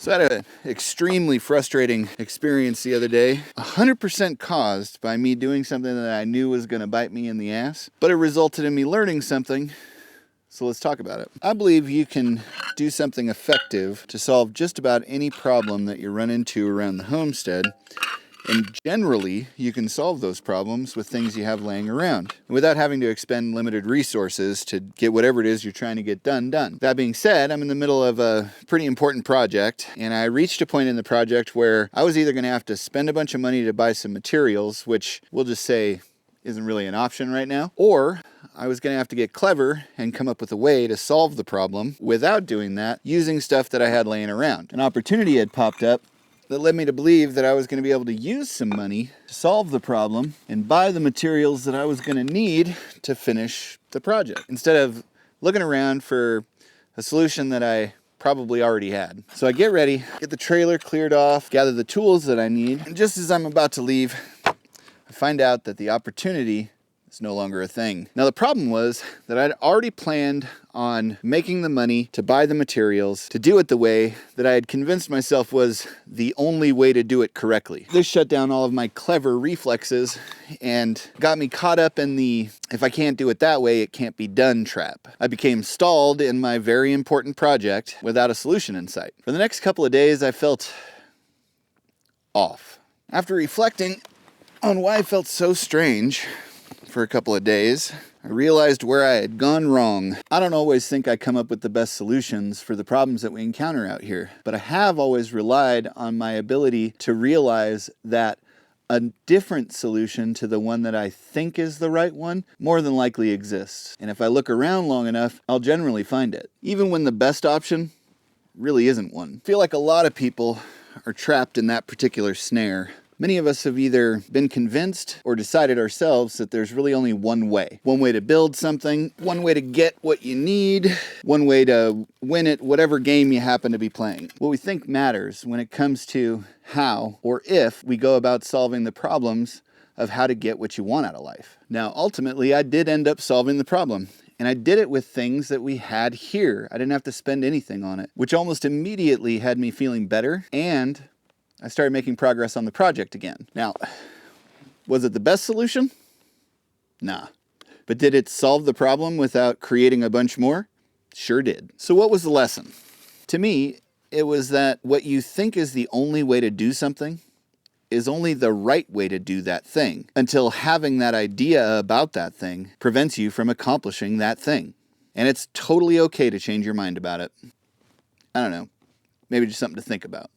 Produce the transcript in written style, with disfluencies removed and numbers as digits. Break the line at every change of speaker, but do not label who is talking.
So I had an extremely frustrating experience the other day, 100% caused by me doing something that I knew was going to bite me in the ass, but it resulted in me learning something. So let's talk about it. I believe you can do something effective to solve just about any problem that you run into around the homestead. And generally, you can solve those problems with things you have laying around without having to expend limited resources to get whatever it is you're trying to get done. That being said, I'm in the middle of a pretty important project, and I reached a point in the project where I was either going to have to spend a bunch of money to buy some materials, which we'll just say isn't really an option right now, or I was going to have to get clever and come up with a way to solve the problem without doing that using stuff that I had laying around. An opportunity had popped up that led me to believe that I was going to be able to use some money to solve the problem and buy the materials that I was going to need to finish the project, instead of looking around for a solution that I probably already had. So I get ready, get the trailer cleared off, gather the tools that I need, and just as I'm about to leave, I find out that the opportunity is no longer a thing. Now the problem was that I'd already planned on making the money to buy the materials, to do it the way that I had convinced myself was the only way to do it correctly. This shut down all of my clever reflexes and got me caught up in the "if I can't do it that way, it can't be done" trap. I became stalled in my very important project without a solution in sight. For the next couple of days, I felt off. After reflecting on why I felt so strange for a couple of days, I realized where I had gone wrong. I don't always think I come up with the best solutions for the problems that we encounter out here, but I have always relied on my ability to realize that a different solution to the one that I think is the right one more than likely exists. And if I look around long enough, I'll generally find it, even when the best option really isn't one. I feel like a lot of people are trapped in that particular snare. Many of us have either been convinced or decided ourselves that there's really only one way. One way to build something, one way to get what you need, one way to win at whatever game you happen to be playing. What we think matters when it comes to how or if we go about solving the problems of how to get what you want out of life. Now, ultimately, I did end up solving the problem. And I did it with things that we had here. I didn't have to spend anything on it, which almost immediately had me feeling better, and I started making progress on the project again. Now, was it the best solution? Nah. But did it solve the problem without creating a bunch more? Sure did. So what was the lesson? To me, it was that what you think is the only way to do something is only the right way to do that thing, until having that idea about that thing prevents you from accomplishing that thing. And it's totally okay to change your mind about it. I don't know. Maybe just something to think about.